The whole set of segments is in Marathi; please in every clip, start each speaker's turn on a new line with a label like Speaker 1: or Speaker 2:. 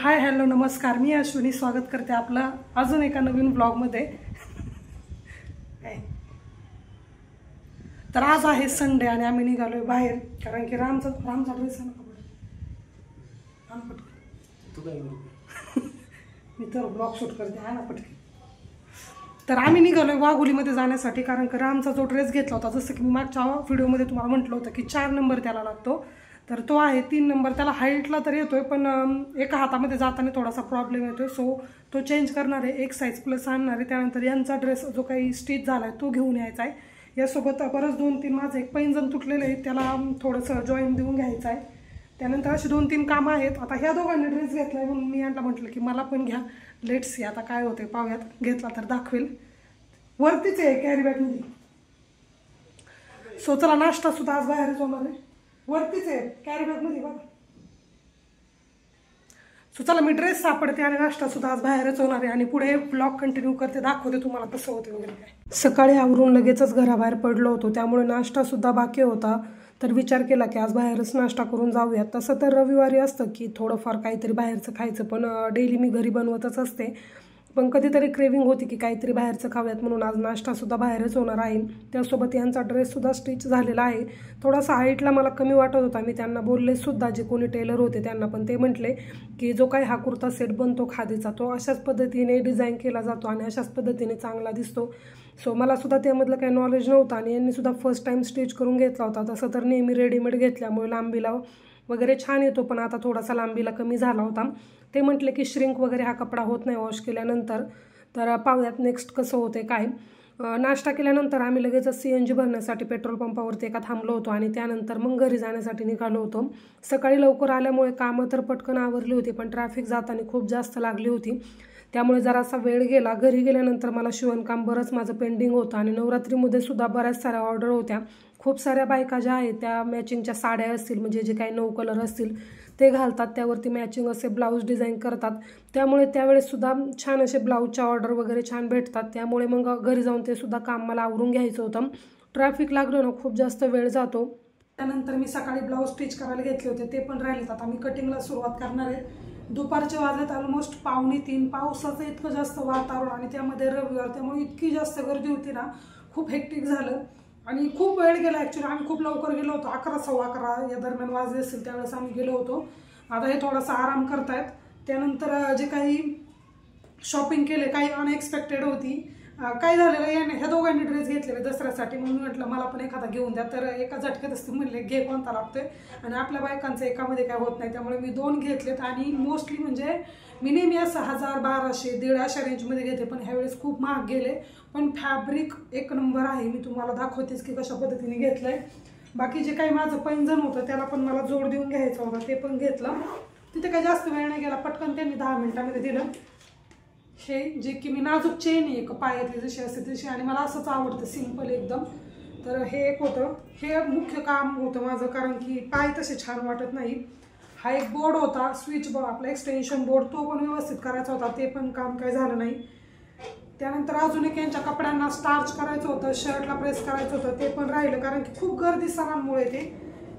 Speaker 1: हाय हॅलो नमस्कार, मी अश्विनी स्वागत करते आपलं अजून एका नवीन ब्लॉगमध्ये। तर आज आहे संडे आणि आम्ही निघालोय बाहेर, कारण की रामचा ड्रेस आहे ना पटकन मी तर ब्लॉग शूट करते आहे ना पटकन। तर आम्ही निघालोय वाघोलीमध्ये जाण्यासाठी, कारण की रामचा जो ड्रेस घेतला होता, जसं की मी मागच्या व्हिडिओमध्ये तुम्हाला म्हटलं होतं की 4 नंबर त्याला लागतो, तर तो आहे 3 नंबर। त्याला हाईटला तर येतोय, पण एका हातामध्ये जाताना थोडासा प्रॉब्लेम येतोय, सो तो चेंज करणार आहे, एक साईज प्लस आणणार आहे। त्यानंतर यांचा ड्रेस जो काही स्टिच झाला आहे तो घेऊन यायचा आहे। यासोबत बरंच 2-3 माझं एक पैंजण तुटलेलं आहे, त्याला थोडंसं जॉईन देऊन घ्यायचं आहे। त्यानंतर अशी 2-3 कामं आहेत। आता ह्या दोघांनी ड्रेस घेतला आहे म्हणून मी यांना म्हटलं की मला पण घ्या, लेट्स सी आता काय होते पाहूयात, घेतला तर दाखवेल। वरतीच आहे कॅरी बॅगमध्ये, सो चला नाश्ता सुद्धा आज बाहेरच होणार आहे, वरतीच आहे कॅरी बॅगमध्ये बघा। सो चला मी ड्रेस सापडते आणि नाश्ता सुद्धा आज बाहेरच होणार आहे, आणि पुढे ब्लॉग कंटिन्यू करते, दाखवते तुम्हाला कसं होते वगैरे काय। सकाळी आवरून लगेचच घराबाहेर पडलो होतो, त्यामुळे नाश्ता सुद्धा बाकी होता, तर विचार केला की आज बाहेरच नाश्ता करून जाऊयात। तसं तर रविवारी असतं की थोडंफार काहीतरी बाहेरचं खायचं, पण डेली मी घरी बनवतच असते, पण कधीतरी क्रेविंग होती की काहीतरी बाहेरचं खाऊयात, म्हणून आज नाश्तासुद्धा बाहेरच होणार आहे। त्यासोबत यांचा ड्रेससुद्धा स्टिच झालेला आहे, थोडासा हाईटला मला कमी वाटत होता, मी त्यांना बोलले सुद्धा, जे कोणी टेलर होते त्यांना पण ते म्हटले की जो काही हा कुर्ता सेट बनतो खादीचा, तो अशाच पद्धतीने डिझाईन केला जातो आणि अशाच पद्धतीने चांगला दिसतो। सो मला सुद्धा त्यामधलं काही नॉलेज नव्हतं, आणि यांनी सुद्धा फर्स्ट टाईम स्टिच करून घेतला होता। तसं तर नेहमी रेडीमेड घेतल्यामुळे लांबीला वगैरे छान येतो, पण आता थोडासा लांबीला कमी झाला होता। ते म्हटले की श्रिंक वगैरे हा कपडा होत नाही वॉश केल्यानंतर, तर पाहूयात नेक्स्ट कसं होते काय। नाश्ता केल्यानंतर आम्ही लगेचच CNG भरण्यासाठी पेट्रोल पंपावरती एका थांबलो होतो, आणि त्यानंतर मग घरी जाण्यासाठी निघालो होतो। सकाळी लवकर आल्यामुळे कामं तर पटकन आवरली होती, पण ट्रॅफिक जाताना खूप जास्त लागली होती, त्यामुळे जरासा वेळ गेला। घरी गेल्यानंतर मला शिवणकाम बरंच माझं पेंडिंग होतं, आणि नवरात्रीमध्ये सुद्धा बऱ्याच साऱ्या ऑर्डर होत्या। खूप साऱ्या बायका ज्या आहेत त्या मॅचिंगच्या साड्या असतील, म्हणजे जे काही 9 कलर असतील ते घालतात, त्यावरती मॅचिंग असे ब्लाऊज डिझाईन करतात, त्यामुळे त्यावेळेससुद्धा छान असे ब्लाऊजच्या ऑर्डर वगैरे छान भेटतात, त्यामुळे मग घरी जाऊन ते सुद्धा काम मला आवरून घ्यायचं होतं। ट्रॅफिक लागलं ना खूप जास्त वेळ जातो। त्यानंतर मी सकाळी ब्लाऊज स्टिच करायला घेतले होते, ते पण राहिलेत, आता मी कटिंगला सुरुवात करणार आहे। दुपारचे वाजत ऑलमोस्ट 2:45, पावसाचं इतकं जास्त वातावरण आणि त्यामध्ये रविवार, त्यामुळे इतकी जास्त गर्दी होती ना, खूप हेक्टिक झालं आणि खूप वेळ गेला। ॲक्च्युली आम्ही खूप लवकर गेलो होतो, 11, 11:15 या दरम्यान वाजले असेल त्यावेळेस आम्ही गेलो होतो। आता हे थोडासा आराम करतायत। त्यानंतर जे काही शॉपिंग केले, काही अनएक्सपेक्टेड होती। काय झालेलं याने ह्या दोघांनी ड्रेस घेतलेले दसऱ्यासाठी, म्हणून म्हटलं मला पण एखादा घेऊन द्या, तर एका झटक्यातच म्हणले घे कोणता लागतोय, आणि आपल्या बायकांचं एकामध्ये काय होत नाही, त्यामुळे मी 2 घेतलेत। आणि मोस्टली म्हणजे मी नेहमी असं 1000, 1200, 1,500 अशा रेंजमध्ये घेते, पण ह्यावेळेस खूप महाग गेले, पण फॅब्रिक एक नंबर आहे। मी तुम्हाला दाखवतेच की कशा पद्धतीने घेतलंय। बाकी जे काही माझं पैंजण होतं त्याला पण मला जोड देऊन घ्यायचं होतं, ते पण घेतलं। तिथे काही जास्त वेळ नाही गेला, पटकन त्यांनी 10 मिनिटांमध्ये दिलं। हे जे की मी नाजूक चेन आहे, एक पायातली जशी असते तशी, आणि मला असंच आवडतं सिंपल एकदम, तर हे एक होतं, हे मुख्य काम होतं माझं, कारण की पाय तसे छान वाटत नाही। हा एक बोर्ड होता, स्विच बोर्ड, आपला एक्सटेन्शन बोर्ड, तो पण व्यवस्थित करायचा होता, ते पण काम काही झालं नाही। त्यानंतर अजून एक यांच्या कपड्यांना स्टार्च करायचं होतं, शर्टला प्रेस करायचं होतं, ते पण राहिलं, कारण की खूप गर्दी सणांमुळे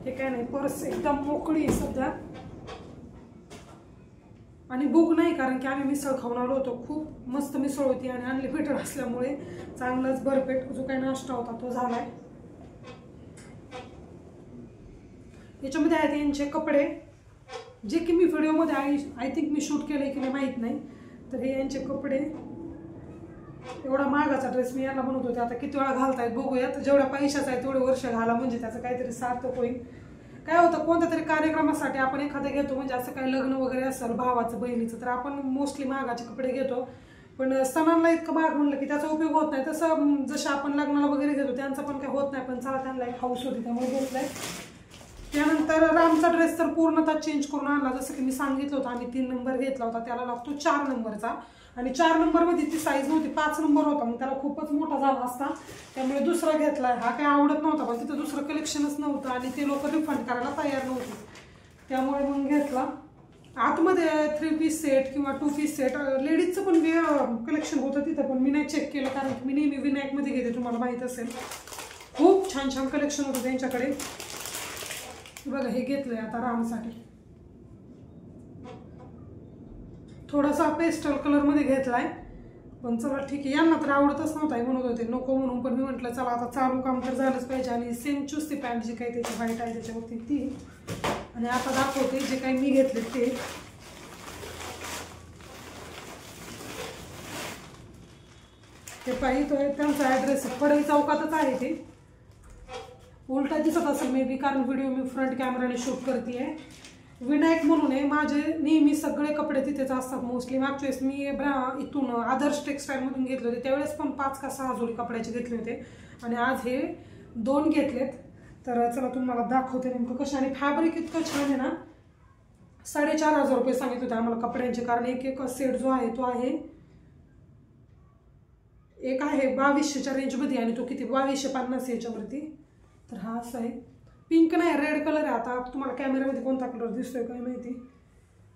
Speaker 1: ते काय नाही। पर्स एकदम मोकळी सध्या, आणि भूक नाही, कारण की आम्ही मिसळ खाऊन आलो होतो, खूप मस्त मिसळ होती आणि अनलिमिटेड असल्यामुळे चांगलाच भरपेट जो काही नाश्ता होता तो झालाय। याच्यामध्ये आहेत यांचे कपडे, जे की मी व्हिडिओमध्ये आय थिंक मी शूट केले की नाही माहीत नाही, तर हे यांचे कपडे। एवढा महागाचा ड्रेस मी यांना म्हणत होते, आता किती वेळा घालतायत बघूयात, जेवढ्या पैशाचा आहे तेवढे वर्ष घाला, म्हणजे त्याचं काहीतरी सार्थक होईल। काय होतं, कोणत्या तरी कार्यक्रमासाठी आपण एखादं घेतो, म्हणजे असं काही लग्न वगैरे असेल भावाचं बहिणीचं, तर आपण मोस्टली महागाचे कपडे घेतो, पण सणांना इतकं महाग म्हणलं की त्याचा उपयोग होत नाही। तसं जसं आपण लग्नाला वगैरे घेतो त्यांचं पण काही होत नाही, पण चला त्यांना एक हाऊस होती त्यामुळे घेतलंय। त्यानंतर रामचा ड्रेस तर पूर्णतः चेंज करून आणला, जसं की मी सांगितलं होतं, आम्ही 3 नंबर घेतला होता, त्याला लागतो 4 नंबरचा, आणि 4 नंबरमध्ये ती साईज नव्हती, 5 नंबर होता, मग त्याला खूपच मोठा झाला असता, त्यामुळे दुसरा घेतलाय। हा काही आवडत नव्हता, पण तिथं दुसरं कलेक्शनच नव्हतं, आणि ते लोक रिफंड करायला तयार नव्हते, त्यामुळे मग घेतला। आतमध्ये 3 पीस सेट किंवा 2 पीस सेट, लेडीजचं पण कलेक्शन होतं तिथं, पण मी नाही चेक केलं, कारण की मी नेहमी विनायकमध्ये घेते, तुम्हाला माहीत असेल, खूप छान छान कलेक्शन होतं त्यांच्याकडे। बघा हे घेतलंय आता रामसाठी, थोडासा पेस्टल कलरमध्ये घेतलाय, पण चला ठीक आहे. यांना तर आवडतच नव्हता, म्हणत होते नको म्हणून, पण मी म्हटलं चला आता चालू काम तर झालंच पाहिजे. आणि सेम चुस्ती पॅन्ट जी काही त्याची व्हाईट आहे त्याच्यावरती ती. आणि आता दाखवते जे काही मी घेतले ते. ते पाहिजे त्यांचा ॲड्रेस पडई चौकातच आहे. ते उलटा दिसत असेल मे बी, कारण व्हिडिओ मी फ्रंट कॅमेराने शूट करते आहे. विनायक म्हणून आहे, माझे नेहमी सगळे कपडे तिथेच असतात मोस्टली. मागच्या वेळेस मी इथून आदर्श टेक्सटाईलमधून घेतले होते, त्यावेळेस पण 5 का 6 जोडी कपड्याचे घेतले होते. आणि आज हे 2 घेतलेत. तर चला तुम्हाला दाखवते नेमकं कशा. आणि फॅब्रिक इतकं छान आहे ना. 4,500 रुपये सांगितले होते आम्हाला कपड्यांचे, कारण एक सेट जो आहे तो आहे, एक आहे 2200च्या रेंजमध्ये आणि तो किती 2250 याच्यावरती. तर हा असा आहे, पिंक नाही रेड कलर आहे. आता तुम्हाला कॅमेऱ्यामध्ये कोणता कलर दिसतोय काय माहिती.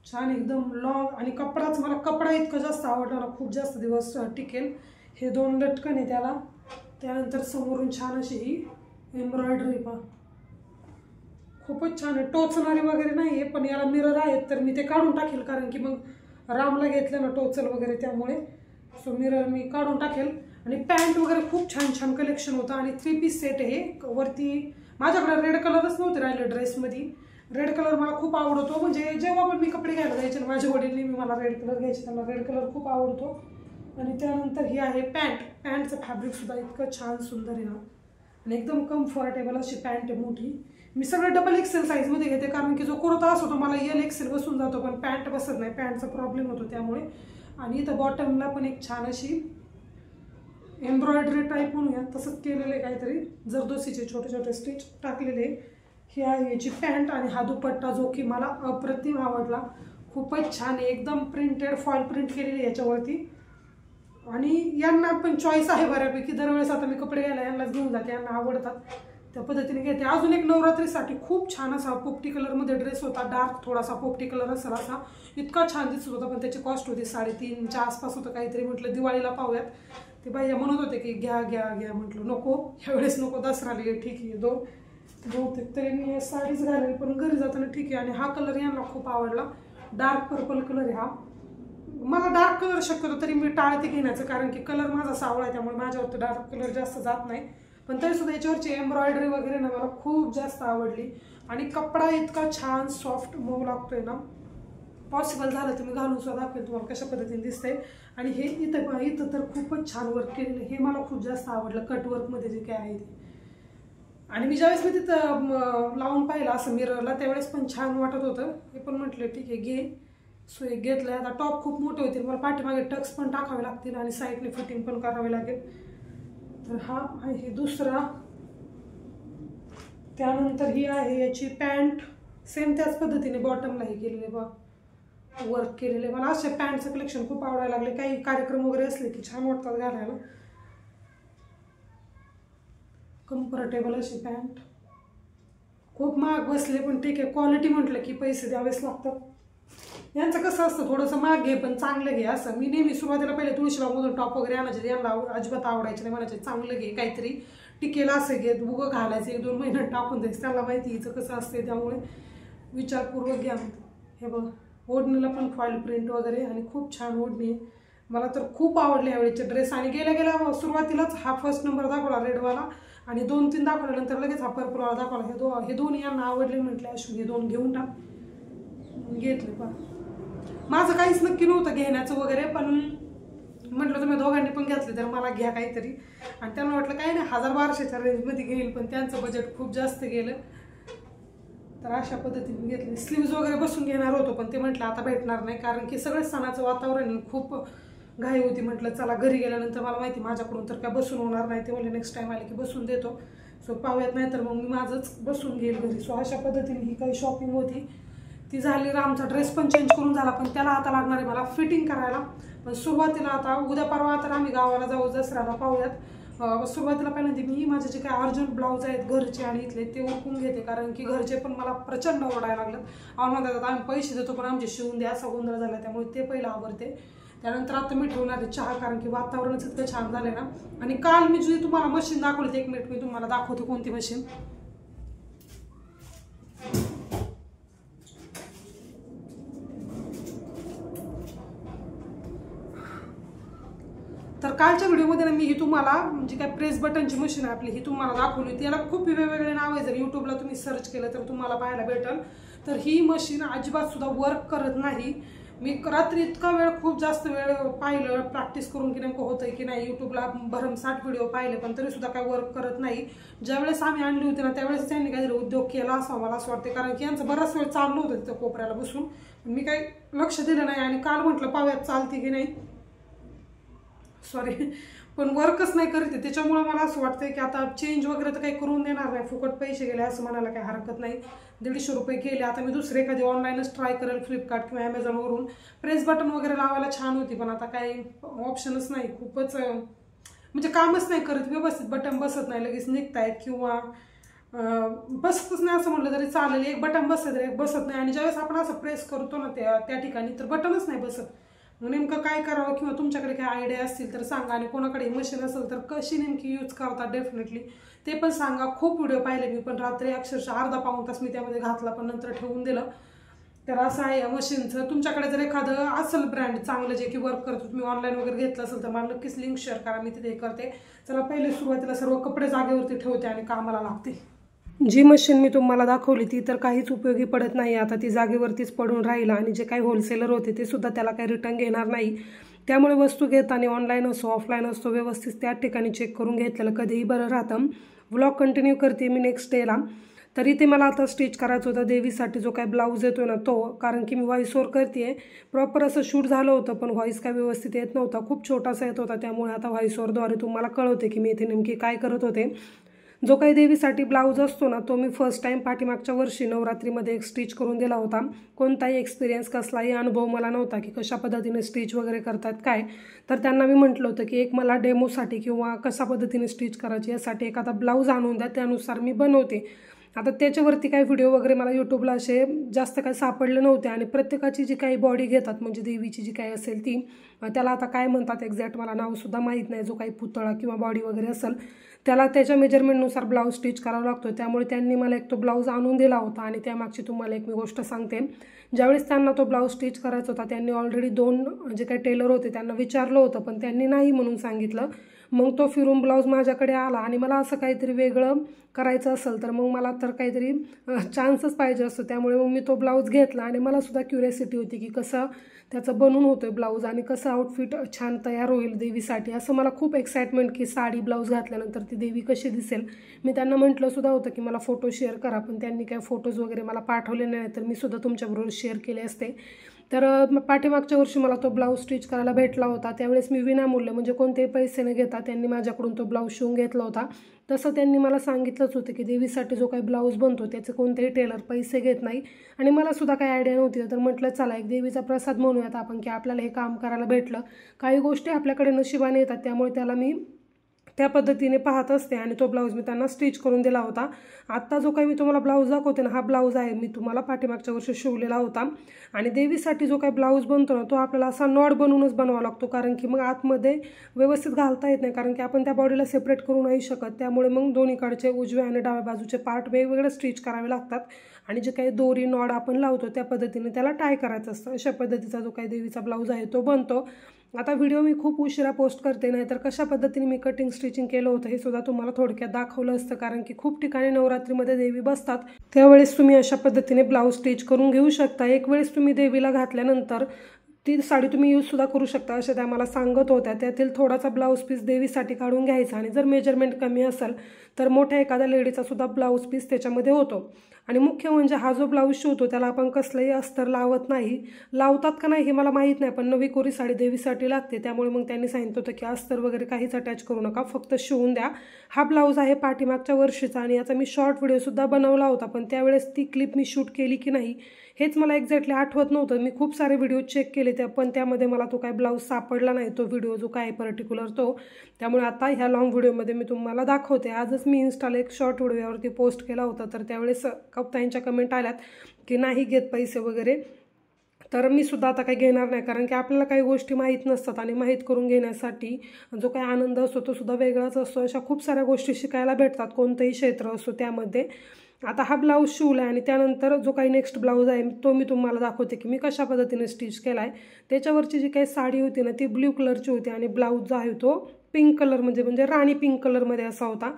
Speaker 1: छान एकदम लॉंग. आणि कपडाच मला कपडा इतकं जास्त आवडला ना, खूप जास्त दिवस टिकेल. हे 2 लटकन आहे त्याला. त्यानंतर समोरून छान अशी ही एम्ब्रॉयडरी पहा, खूपच छान आहे. टोचणारी वगैरे नाही आहे, पण याला मिरर आहेत तर मी ते काढून टाकेल, कारण की मग रामला घेतलं ना टोचल वगैरे, त्यामुळे सो मिरर मी काढून टाकेल. आणि पॅन्ट वगैरे खूप छान छान कलेक्शन होतं. आणि 3 पीस सेट आहे. वरती माझ्याकडे रेड कलरच नव्हते राहिले ड्रेसमध्ये. रेड कलर मला खूप आवडतो, म्हणजे जेव्हा पण मी कपडे घ्यायला जायचे ना, माझे वडील नेहमी मला रेड कलर घ्यायचे, त्यांना रेड कलर खूप आवडतो. आणि त्यानंतर ही आहे पॅन्ट. पॅन्टचं फॅब्रिकसुद्धा इतकं छान सुंदर आहे ना, आणि एकदम कम्फर्टेबल अशी पॅन्ट आहे मोठी. मी सगळं डबल XL साईजमध्ये घेते, कारण की जो कुर्ता असतो तो मला LXL बसून जातो, पण पॅन्ट बसत नाही, पॅन्टचा प्रॉब्लेम होतो त्यामुळे. आणि इथं बॉटमला पण एक छान अशी एम्ब्रॉयडरी टाईप म्हणूया तसंच केलेलं आहे, काहीतरी जरदोसीचे छोटे छोटे स्टिच टाकलेले. ही आहे याची पॅन्ट. आणि हा दुपट्टा जो की मला अप्रतिम आवडला, खूपच छान आहे, एकदम प्रिंटेड फॉल प्रिंट केलेली याच्यावरती. आणि यांना पण चॉईस आहे बऱ्यापैकी. दरवेळेस आता मी कपडे घ्यायला यांनाच घेऊन जाते, यांना आवडतात त्या पद्धतीने घेते. अजून एक नवरात्रीसाठी खूप छान असा पोपटी कलरमध्ये ड्रेस होता, डार्क थोडासा पोपटी कलर असेल असा, इतका छान दिसत होता. पण त्याची कॉस्ट होती 350च्या आसपास होतं काहीतरी. म्हटलं दिवाळीला पाहूयात. ते बाई म्हणत होते की घ्या घ्या घ्या, म्हटलं नको ह्यावेळेस नको, दसराला ठीक आहे. बहुतेक तरी मी हे साडीच घालेल, पण घरी जाताना ठीक आहे. आणि हा कलर यांना खूप आवडला, डार्क पर्पल कलर आहे हा. मला डार्क कलर शक्यतो तरी मी टाळते घेण्याचं, कारण की कलर माझा सावळा आहे, त्यामुळे माझ्यावरती डार्क कलर जास्त जात नाही. पण तरीसुद्धा याच्यावरची एम्ब्रॉयडरी वगैरे ना मला खूप जास्त आवडली. आणि कपडा इतका छान सॉफ्ट मऊ लागतोय ना, पॉसिबल झालं तर मी घालून सुद्धा दाखवेल तुम्हाला कशा पद्धतीने दिसतंय. आणि हे इथं तर खूपच छान वर्क केलेलं, हे मला खूप जास्त आवडलं, कटवर्कमध्ये जे काय आहे ते. आणि मी ज्यावेळेस मी तिथं लावून पाहिलं असं मिररला, त्यावेळेस पण छान वाटत होतं. हे पण म्हटलं ठीक आहे घे. सो एक घेतलं. आता टॉप खूप मोठे होतील, मला पाठीमागे टक्स पण टाकावे लागतील आणि साईडने फिटिंग पण करावे लागेल. तर हा आहे दुसरा. त्यानंतर ही आहे याची पॅन्ट, सेम त्याच पद्धतीने बॉटमला हे केलेले बघ वर्क केलेले. मला असे पॅन्टचं कलेक्शन खूप आवडायला लागले, काही कार्यक्रम वगैरे असले की छान वाटतात घालायला. कम्फर्टेबल अशी पॅन्ट, खूप महाग बसले पण ठीक आहे, क्वालिटी म्हटलं की पैसे द्यावेच लागतात. यांचं कसं असतं थोडंसं महाग घे पण चांगलं घे असं. मी नेहमी सुरुवातीला पहिले तुळशीबागमधून टॉप वगैरे आणायचे, यांना अजिबात आवडायचे नाही, म्हणायचे चांगलं घे काहीतरी टिकेल असं घे, उगं घालायचं 1-2 महिन्यात टाकून द्यायचं, त्याला माहिती हिचं कसं असते, त्यामुळे विचारपूर्वक घ्या. हे बघ ओढणीला पण फॉईल प्रिंट वगैरे आणि खूप छान ओढणी आहे. मला तर खूप आवडले यावेळेचे ड्रेस. आणि गेल्या सुरुवातीलाच हा फर्स्ट नंबर दाखवला रेडवाला, आणि 2-3 दाखवल्यानंतर लगेच हा पर्पलवाला दाखवला. हे दोन यांना आवडले, म्हटले अश्विनी हे 2 घेऊन टाक. घेतले पा. माझं काहीच नक्की नव्हतं घेण्याचं वगैरे, पण म्हटलं तुम्ही दोघांनी पण घेतले तर मला घ्या काहीतरी. आणि त्यांना वाटलं काही नाही 1000-1200च्या रेंजमध्ये घेईल, पण त्यांचं बजेट खूप जास्त गेलं. तर अशा पद्धतीने घेतले. स्लीव्ज वगैरे बसून घेणार होतो, पण ते म्हटलं आता भेटणार नाही, कारण की सगळं सणाचं वातावरण खूप घाई होती. म्हटलं चला घरी गेल्यानंतर मला माहिती माझ्याकडून तर काय बसून होणार नाही, ते म्हणले नेक्स्ट टाइम आले की बसून देतो. सो पाहूयात, नाही तर मग मी माझंच बसून घेईल घरी. सो अशा पद्धतीने ही काही शॉपिंग होती ती झाली. रामचा ड्रेस पण चेंज करून झाला, पण त्याला आता लागणार आहे मला फिटिंग करायला. पण सुरुवातीला आता उद्या परवा तर आम्ही गावाला जाऊ दसऱ्याला, पाहूयात. सुरुवातीला पहिल्यांदा मी माझे जे काही अर्जंट ब्लाऊज आहेत घरचे आणि इथले ते उरकून घेते, कारण की घरचे पण मला प्रचंड ओरडायला लागलं. म्हणतात आम्ही पैसे देतो पण आमचे शिवून द्या, असा गोंधळ झाला, त्यामुळे ते पहिलं आवडते. त्यानंतर आता मी ठेवणार आहे चहा, कारण की वातावरणच इतकं छान झालं ना. आणि काल मी जी तुम्हाला मशीन दाखवली, 1 मिनिट मी तुम्हाला दाखवते कोणती मशीन. तर कालच्या व्हिडिओमध्ये ना मी ही तुम्हाला म्हणजे काय प्रेस बटनची मशीन आहे आपली ही तुम्हाला दाखवली होती। याला खूप वेगवेगळे नाव आहे, जर यूट्यूबला तुम्ही सर्च केलं तर तुम्हाला पाहायला भेटेल। तर ही मशीन अजिबात सुद्धा वर्क करत नाही। मी रात्री इतका वेळ खूप जास्त वेळ पाहिलं प्रॅक्टिस करून की नेमकं होतंय की नाही, यूट्यूबला भरमसाठ व्हिडिओ पाहिले पण तरी सुद्धा काय वर्क करत नाही। ज्यावेळेस आम्ही आणली होती ना त्यावेळेस त्यांनी काहीतरी उद्योग केला असा मला असं वाटते, कारण की यांचं बराच वेळ चाललं होतं तिथं कोपऱ्याला बसून, मी काही लक्ष दिलं नाही आणि काल म्हटलं पाव्यात चालते की नाही, सॉरी पण वर्कच नाही करते। त्याच्यामुळे मला असं वाटतंय की आता चेंज वगैरे तर काही करून देणार नाही, फुकट पैसे गेले असं म्हणायला काही हरकत नाही। 150 रुपये गेले, आता मी दुसरे एखादी ऑनलाईनच ट्राय करेल फ्लिपकार्ट किंवा ॲमेझॉनवरून। प्रेस बटन वगैरे लावायला छान होती पण आता काही ऑप्शनच नाही, खूपच म्हणजे कामच नाही करत व्यवस्थित, बटन बसत नाही, लगेच निघतायत किंवा बसतच नाही असं म्हटलं तरी चालेल। एक बटन बसत एक बसत नाही आणि ज्यावेळेस आपण असं प्रेस करतो ना त्या ठिकाणी तर बटनच नाही बसत। नेमकं काय करावं किंवा तुमच्याकडे काय आयडिया असतील तर सांगा, आणि कोणाकडे मशीन असेल तर कशी नेमकी यूज करतात डेफिनेटली ते पण सांगा। खूप व्हिडिओ पाहिले मी पण रात्री अक्षरशः अर्धा पाऊण तास मी त्यामध्ये घातला पण नंतर ठेवून दिलं। तर असं आहे या मशीनचं। तुमच्याकडे जर एखादं असेल ब्रँड चांगलं जे की वर्क करतो, तुम्ही ऑनलाईन वगैरे घेतलं असेल तर मला नक्कीच लिंक शेअर करा, मी तिथे करते। चला पहिले सुरुवातीला सर्व कपडे जागेवरती ठेवते आणि कामाला लागते। जी मशीन मी तुम्हाला दाखवली ती तर काहीच उपयोगी पडत नाही, आता ती जागेवरतीच पडून राहिलं आणि जे काही होलसेलर होते ते सुद्धा त्याला काही रिटर्न घेणार नाही। त्यामुळे वस्तू घेताना ऑनलाईन असो ऑफलाईन असो व्यवस्थित त्या ठिकाणी चेक करून घेतलेलं कधीही बरं राहतं। व्लॉग कंटिन्यू करते मी नेक्स्ट डेला। तरी ते मला आता स्टिच करायचं होतं देवीसाठी जो काय ब्लाऊज येतो ना तो, कारण की मी व्हॉइस ओव्हर करते, प्रॉपर असं शूट झालं होतं पण व्हॉइस काय व्यवस्थित येत नव्हता, खूप छोटासा येत होता। त्यामुळे आता व्हॉइस ओव्हरद्वारे तुम्हाला कळवते की मी इथे नेमकी काय करत होते। जो काही देवीसाठी ब्लाऊज असतो ना तो मी फर्स्ट टाइम पाठीमागच्या वर्षी नवरात्रीमध्ये एक स्टिच करून दिला होता। कोणताही एक्सपिरियन्स कसलाही अनुभव मला नव्हता की कशा पद्धतीने स्टिच वगैरे करतात काय, तर त्यांना मी म्हटलं होतं की एक मला डेमोसाठी किंवा कशा पद्धतीने स्टिच करायची यासाठी एखादा ब्लाऊज आणून द्या, त्यानुसार मी बनवते। आता त्याच्यावरती काही व्हिडिओ वगैरे मला यूट्यूबला असे जास्त काही सापडले नव्हते आणि प्रत्येकाची जी काही बॉडी घेतात म्हणजे देवीची जी काही असेल ती, त्याला आता काय म्हणतात एक्झॅक्ट मला नावसुद्धा माहीत नाही, जो काही पुतळा किंवा बॉडी वगैरे असेल त्याला त्याच्या मेजरमेंटनुसार ब्लाऊज स्टिच करावा लागतो। त्यामुळे त्यांनी मला एक तो ब्लाऊज आणून दिला होता आणि त्यामागची तुम्हाला एक मी गोष्ट सांगते। ज्यावेळेस त्यांना तो ब्लाऊज स्टिच करायचा होता त्यांनी ऑलरेडी 2 जे काही टेलर होते त्यांना विचारलं होतं पण त्यांनी नाही म्हणून सांगितलं। मग तो फिरून ब्लाऊज माझ्याकडे आला आणि मला असं काहीतरी वेगळं करायचं असेल तर मग मला तर काहीतरी चान्सच पाहिजे असतो, त्यामुळे मग मी तो ब्लाऊज घेतला आणि मला सुद्धा क्युरियोसिटी होती की कसं त्याचं बनून होतोय ब्लाऊज आणि कसं आउटफिट छान तयार होईल देवीसाठी, असं मला खूप एक्साइटमेंट की साडी ब्लाऊज घातल्यानंतर ती देवी कशी दिसेल। मी त्यांना म्हटलं सुद्धा होतं की मला फोटो शेअर करा पण त्यांनी काही फोटोज वगैरे मला पाठवले नाही, तर मी सुद्धा तुमच्याबरोबर शेअर केले असते। तर पाठीमागच्या वर्षी मला तो ब्लाऊज स्टिच करायला भेटला होता, त्यावेळेस मी विनामूल्य म्हणजे कोणतेही पैसे न घेता त्यांनी माझ्याकडून तो ब्लाऊज शिवून घेतला होता। तसं त्यांनी मला सांगितलंच होतं की देवीसाठी जो काही ब्लाऊज बनतो त्याचे कोणतेही टेलर पैसे घेत नाही आणि मला सुद्धा काही आयडिया नव्हती, तर म्हटलं चला एक देवीचा प्रसाद म्हणूयात आपण की आपल्याला हे काम करायला भेटलं। काही गोष्टी आपल्याकडे नशिबाने येतात, त्यामुळे त्याला मी त्या पद्धतीने पाहत असते आणि तो ब्लाऊज मी त्यांना स्टिच करून दिला होता। आत्ता जो काही मी तुम्हाला ब्लाऊज दाखवते ना हा ब्लाऊज आहे, मी तुम्हाला पाठीमागच्या वर्षी शिवलेला होता। आणि देवीसाठी जो काही ब्लाऊज बनतो ना तो आपल्याला असा नॉट बनवूनच बनवावा लागतो, कारण की मग आतमध्ये व्यवस्थित घालता येत नाही, कारण की आपण त्या बॉडीला सेपरेट करू नाही शकत। त्यामुळे मग दोन्हीकडचे उजव्या आणि डाव्या बाजूचे पार्ट वेगवेगळे स्टिच करावे लागतात आणि जे काही दोरी नॉड आपण लावतो त्या पद्धतीने त्याला टाय करायचं असतं। अशा पद्धतीचा जो काही देवीचा ब्लाऊज आहे तो बनतो। आता व्हिडिओ मी खूप उशिरा पोस्ट करते, नाही तर कशा पद्धतीने मी कटिंग स्टिचिंग केलं होतं हे सुद्धा तुम्हाला थोडक्यात दाखवलं असतं, कारण की खूप ठिकाणी नवरात्रीमध्ये देवी बसतात त्यावेळेस तुम्ही अशा पद्धतीने ब्लाऊज स्टिच करून घेऊ शकता। एक वेळेस तुम्ही देवीला घातल्यानंतर ती साडी तुम्ही यूजसुद्धा करू शकता अशा त्या मला सांगत होत्या। त्यातील थोडासा ब्लाऊज पीस देवीसाठी काढून घ्यायचा आणि जर मेजरमेंट कमी असेल तर मोठ्या एखाद्या लेडीचा सुद्धा ब्लाऊज पीस त्याच्यामध्ये होतो। आणि मुख्य म्हणजे हा जो ब्लाऊज शिवतो त्याला आपण कसलंही अस्तर लावत नाही, लावतात का नाही हे मला माहीत नाही, पण नवी कोरी साडी देवीसाठी लागते, त्यामुळे मग त्यांनी सांगितलं होतं की अस्तर वगैरे काहीच अटॅच करू नका, फक्त शिवून द्या। हा ब्लाऊज आहे पाठीमागच्या वर्षीचा आणि याचा मी शॉर्ट व्हिडिओसुद्धा बनवला होता, पण त्यावेळेस ती क्लिप मी शूट केली की नाही हेच मला एक्झॅक्टली आठवत नव्हतं। मी खूप सारे व्हिडिओ चेक केले पण त्यामध्ये मला तो काय ब्लाऊज सापडला नाही, तो व्हिडिओ जो काय पर्टिक्युलर तो। त्यामुळे आता ह्या लॉंग व्हिडिओमध्ये मी तुम्हाला दाखवते। आजच मी इन्स्टाला एक शॉर्ट व्हिडिओ यावरती पोस्ट केला होता, तर त्यावेळेस कप्ताईंच्या कमेंट आल्यात की नाही घेत पैसे वगैरे, तर मी सुद्धा आता काही घेणार नाही, कारण की आपल्याला काही गोष्टी माहीत नसतात आणि माहीत करून घेण्यासाठी जो काही आनंद असतो तो सुद्धा वेगळाच असतो। अशा खूप साऱ्या गोष्टी शिकायला भेटतात कोणतंही क्षेत्र असो त्यामध्ये। आता हा ब्लाऊज शिवला आहे आणि त्यानंतर जो काही नेक्स्ट ब्लाऊज आहे तो मी तुम्हाला दाखवते की मी कशा पद्धतीने स्टिच केला आहे। त्याच्यावरची जी काही साडी होती ना ती ब्ल्यू कलरची होती आणि ब्लाऊज जो आहे तो पिंक कलर म्हणजे राणी पिंक कलरमध्ये असा होता।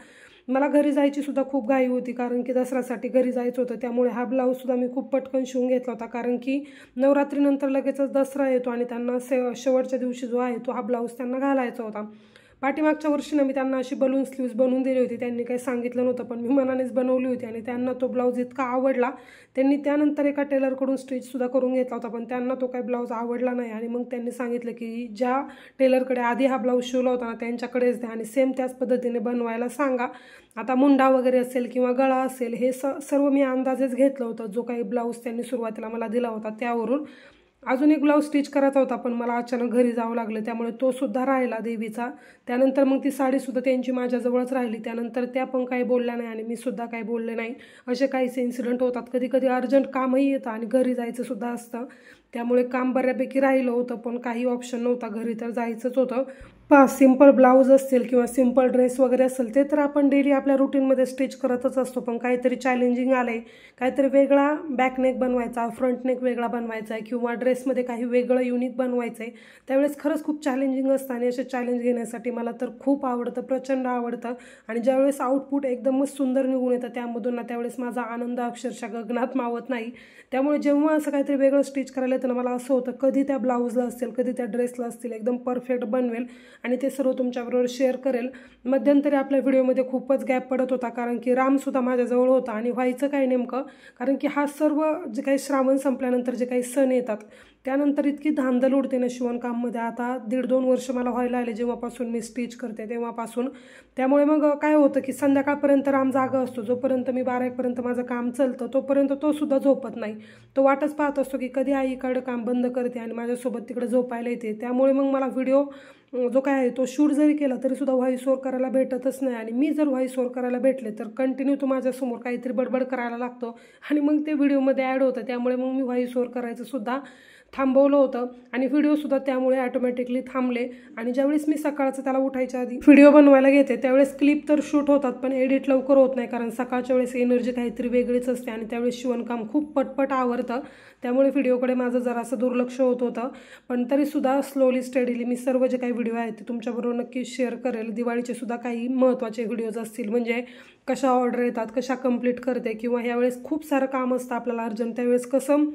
Speaker 1: मला घरी जायची सुद्धा खूप घाई होती कारण की दसऱ्यासाठी घरी जायचं होतं, त्यामुळे हा ब्लाऊज सुद्धा मी खूप पटकन शिवून घेतला होता कारण की नवरात्रीनंतर लगेचच दसरा येतो आणि त्यांना शेवटच्या दिवशी जो आहे तो हा ब्लाऊज त्यांना घालायचा होता। पाठीमागच्या वर्षी ना मी त्यांना अशी बलून स्लीव्स बनवून दिली होती, त्यांनी काही सांगितलं नव्हतं पण मी मनानेच बनवली होती आणि त्यांना तो ब्लाऊज इतका आवडला। त्यांनी त्यानंतर एका टेलरकडून स्टिचसुद्धा करून घेतला होता पण त्यांना तो काही ब्लाऊज आवडला नाही आणि मग त्यांनी सांगितलं की ज्या टेलरकडे आधी हा ब्लाऊज शिवला होता ना त्यांच्याकडेच द्या आणि सेम त्याच पद्धतीने बनवायला सांगा। आता मुंडा वगैरे असेल किंवा गळा असेल हे सर्व मी अंदाजेच घेतलं होतं, जो काही ब्लाऊज त्यांनी सुरुवातीला मला दिला होता त्यावरून। अजून एक ब्लाऊज स्टिच करायचा होता पण मला अचानक घरी जावं लागलं त्यामुळे तो सुद्धा राहिला देवीचा। त्यानंतर मग ती साडीसुद्धा त्यांची माझ्याजवळच राहिली, त्यानंतर त्या पण काही बोलल्या नाही आणि मी सुद्धा काही बोलले नाही। असे काहीसे इन्सिडेंट होतात, कधी कधी अर्जंट कामही येतं आणि घरी जायचं सुद्धा असतं, त्यामुळे काम बऱ्यापैकी राहिलं होतं पण काही ऑप्शन नव्हता, घरी तर जायचंच होतं। सिंपल ब्लाऊज असतील किंवा सिंपल ड्रेस वगैरे असेल ते तर आपण डेली आपल्या रुटीनमध्ये स्टिच करतच असतो, पण काहीतरी चॅलेंजिंग आलं आहे, काहीतरी वेगळा बॅकनेक बनवायचा, फ्रंट नेक वेगळा बनवायचा आहे किंवा ड्रेसमध्ये काही वेगळं युनिक बनवायचं आहे, त्यावेळेस खरंच खूप चॅलेंजिंग असतं आणि असे चॅलेंज घेण्यासाठी मला तर खूप आवडतं, प्रचंड आवडतं। आणि ज्यावेळेस आउटपुट एकदमच सुंदर निघून येतं त्यामधून ना त्यावेळेस माझा आनंद अक्षरशः गगनात मावत नाही। त्यामुळे जेव्हा असं काहीतरी वेगळं स्टिच करायला येतं ना मला असं होतं कधी त्या ब्लाऊजला असतील कधी त्या ड्रेसला असतील एकदम परफेक्ट बनवेल आणि ते सर्व तुमच्याबरोबर शेअर करेल। मध्यंतरी आपल्या व्हिडिओमध्ये खूपच गॅप पडत होता कारण की रामसुद्धा माझ्याजवळ होता आणि व्हायचं काय नेमकं, कारण की हा सर्व जे काही श्रावण संपल्यानंतर जे काही सण येतात त्यानंतर इतकी धांदल उडते ना शिवणकाममध्ये। आता 1.5-2 वर्ष मला व्हायला आले जेव्हापासून मी स्टिच करते तेव्हापासून, त्यामुळे मग काय होतं की संध्याकाळपर्यंत राम जागा असतो, जोपर्यंत मी 12-1 पर्यंत माझं काम चालतं तोपर्यंत तो सुद्धा झोपत नाही, तो वाटच पाहत असतो की कधी आईकडं काम बंद करते आणि माझ्यासोबत तिकडे झोपायला येते। त्यामुळे मग मला व्हिडिओ जो काय आहे तो शूट जरी केला तरी सुद्धा व्हॉइस ओव्हर करायला भेटतच नाही आणि मी जर व्हॉइस ओव्हर करायला भेटले तर कंटिन्यू तो माझ्यासमोर काहीतरी बडबड करायला लागतो आणि मग ते व्हिडिओमध्ये ॲड होतं, त्यामुळे मग मी व्हॉइस ओव्हर करायचं सुद्धा थांबवलं होतं आणि व्हिडिओसुद्धा त्यामुळे ऑटोमॅटिकली थांबले। आणि ज्यावेळेस मी सकाळचं त्याला उठायच्या आधी व्हिडिओ बनवायला घेते त्यावेळेस क्लिप तर शूट होतात पण एडिट लवकर होत नाही, कारण सकाळच्या वेळेस एनर्जी काहीतरी वेगळीच असते आणि त्यावेळेस शिवणकाम खूप पटपट आवरतं, त्यामुळे व्हिडिओकडे माझं जरासं दुर्लक्ष होत होतं। पण तरीसुद्धा स्लोली स्टडीली मी सर्व जे काही व्हिडिओ आहेत ते तुमच्याबरोबर नक्कीच शेअर करेल। दिवाळीचे सुद्धा काही महत्त्वाचे व्हिडिओज असतील, म्हणजे कशा ऑर्डर येतात, कशा कंप्लीट करते किंवा ह्यावेळेस खूप सारं काम असतं आपल्याला अर्जंट, त्यावेळेस कसं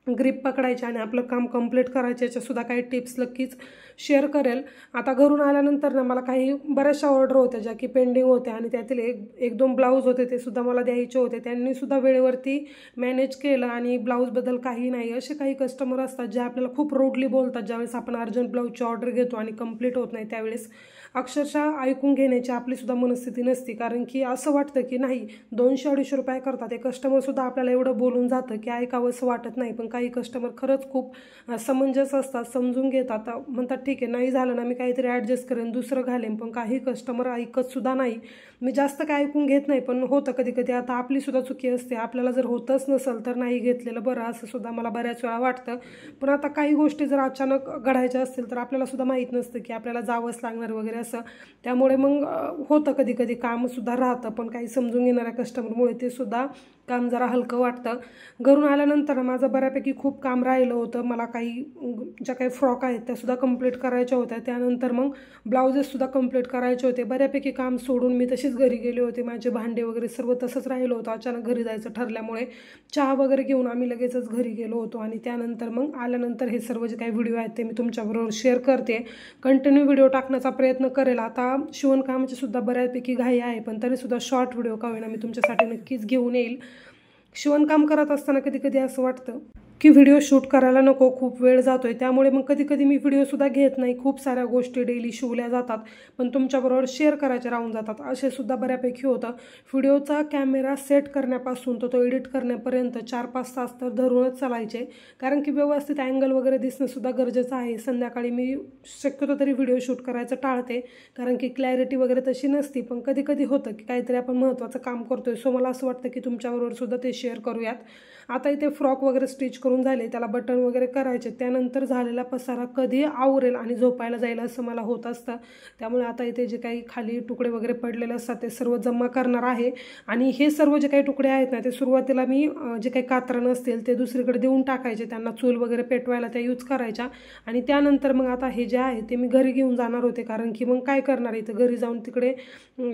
Speaker 1: ग्रिप पकडायचे आणि आपलं काम कंप्लीट करायचे याच्यासुद्धा काही टिप्स नक्कीच शेअर करेल। आता घरून आल्यानंतर ना मला काही बऱ्याचशा ऑर्डर होत्या ज्या की पेंडिंग होत्या आणि त्यातील एक दोन ब्लाऊज होते ते सुद्धा मला द्यायचे होते, त्यांनीसुद्धा वेळेवरती मॅनेज केलं आणि ब्लाऊजबद्दल काही नाही। असे काही कस्टमर असतात जे आपल्याला खूप रूडली बोलतात ज्यावेळेस आपण अर्जंट ब्लाऊजची ऑर्डर घेतो आणि कंप्लीट होत नाही, त्यावेळेस अक्षरशः ऐकून घेण्याची आपलीसुद्धा मनस्थिती नसते, कारण की असं वाटतं की नाही 200-250 रुपये करतात ते कस्टमरसुद्धा आपल्याला एवढं बोलून जातं की ऐकावं असं वाटत नाही। पण काही कस्टमर खरंच खूप समंजस असतात, समजून घेतात, म्हणतात ठीक आहे नाही झालं ना मी काहीतरी ॲडजस्ट करेन दुसरं घालेन, पण काही कस्टमर ऐकतसुद्धा नाही। मी जास्त काय ऐकून घेत नाही पण होतं कधी कधी, आता आपलीसुद्धा चुकी असते, आपल्याला जर होतच नसेल तर नाही घेतलेलं बरं असं सुद्धा मला बऱ्याच वेळा वाटतं। पण आता काही गोष्टी जर अचानक घडायच्या असतील तर आपल्याला सुद्धा माहीत नसतं की आपल्याला जावंच लागणार वगैरे असं, त्यामुळे मग होतं कधी कधी कामसुद्धा राहतं, पण काही समजून घेणाऱ्या कस्टमरमुळे ते सुद्धा काम जरा हलकं वाटतं। घरून आल्यानंतर माझं बऱ्यापैकी खूप काम राहिलं होतं, मला काही ज्या काही फ्रॉक आहेत त्यासुद्धा कंप्लीट करायच्या होत्या, त्यानंतर मग ब्लाउजेससुद्धा कंप्लीट करायचे होते। बऱ्यापैकी काम सोडून मी तशीच घरी गेले होते, माझे भांडे वगैरे सर्व तसंच राहिलं होतं, अचानक घरी जायचं ठरल्यामुळे चहा वगैरे घेऊन आम्ही लगेचच घरी गेलो होतो आणि त्यानंतर मग आल्यानंतर हे सर्व जे काही व्हिडिओ आहेत ते मी तुमच्याबरोबर शेअर करते, कंटिन्यू व्हिडिओ टाकण्याचा प्रयत्न करेल। आता शिवणकामाची सुद्धा बऱ्यापैकी घाई आहे पण तरीसुद्धा शॉर्ट व्हिडिओ का होईना मी तुमच्यासाठी नक्कीच घेऊन येईल। शिवणकाम करत असताना कधी कधी असं वाटतं की व्हिडिओ शूट करायला नको, खूप वेळ जातोय, त्यामुळे मग कधी कधी मी व्हिडिओसुद्धा घेत नाही। खूप साऱ्या गोष्टी डेली शिवल्या जातात पण तुमच्याबरोबर शेअर करायचे राहून जातात, असे सुद्धा बऱ्यापैकी होतं। व्हिडिओचा कॅमेरा सेट करण्यापासून तो एडिट करण्यापर्यंत 4-5 तास तर धरूनच चालायचे, कारण की व्यवस्थित अँगल वगैरे दिसणंसुद्धा गरजेचं आहे। संध्याकाळी मी शक्यतो तरी व्हिडिओ शूट करायचं टाळते, कारण की क्लॅरिटी वगैरे तशी नसती, पण कधी कधी होतं की काहीतरी आपण महत्त्वाचं काम करतोय, सो मला असं वाटतं की तुमच्याबरोबर सुद्धा ते शेअर करूयात। आता इथे फ्रॉक वगैरे स्टिच करून झाले, त्याला बटन वगैरे करायचे, त्यानंतर झालेला पसारा कधी आवरेल आणि झोपायला जाईल असं मला होत असतं. त्यामुळे आता इथे जे काही खाली तुकडे वगैरे पडलेले असतात ते सर्व जमा करणार आहे. आणि हे सर्व जे काही तुकडे आहेत ना ते सुरुवातीला मी जे काही कात्रण असतील ते दुसरीकडे देऊन टाकायचे, त्यांना चूल वगैरे पेटवायला त्या यूज करायच्या. आणि त्यानंतर मग आता हे जे आहे ते मी घरी घेऊन जाणार होते, कारण की मग काय करणार इथं घरी जाऊन तिकडे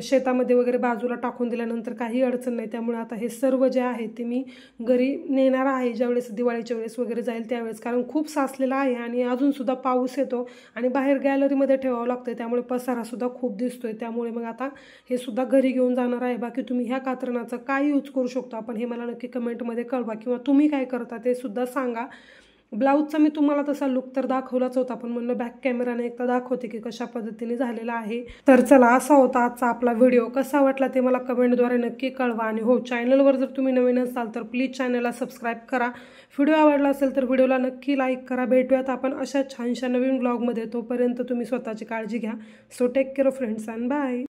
Speaker 1: शेतामध्ये वगैरे बाजूला टाकून दिल्यानंतर काही अडचण नाही. त्यामुळे आता हे सर्व जे आहे ते मी घरी नेणार आहे ज्यावेळेस दिवाळीच्या वेळेस वगैरे जाईल त्यावेळेस, कारण खूप साचलेला आहे आणि अजूनसुद्धा पाऊस येतो आणि बाहेर गॅलरीमध्ये ठेवावं लागतं, त्यामुळे पसारासुद्धा खूप दिसतोय. त्यामुळे मग आता हे सुद्धा घरी घेऊन जाणार आहे. बाकी तुम्ही ह्या कात्रणाचा काय यूज करू शकतो आपण हे मला नक्की कमेंटमध्ये कळवा, किंवा तुम्ही काय करता ते सुद्धा सांगा. ब्लाऊजचा मी तुम्हाला तसा लुक तर दाखवलाच होता, पण म्हणलं बॅक कॅमेराने एकदा दाखवते की कशा पद्धतीने झालेला आहे. तर चला, असा होता आजचा आपला व्हिडिओ. कसा वाटला ते मला कमेंटद्वारे नक्की कळवा. आणि हो, चॅनलवर जर तुम्ही नवीन असाल तर प्लीज चॅनलला सबस्क्राईब करा. व्हिडिओ आवडला असेल तर व्हिडिओला नक्की लाईक करा. भेटूयात आपण अशा छानशा नवीन ब्लॉगमध्ये. तोपर्यंत तुम्ही स्वतःची काळजी घ्या. So take care friends and bye.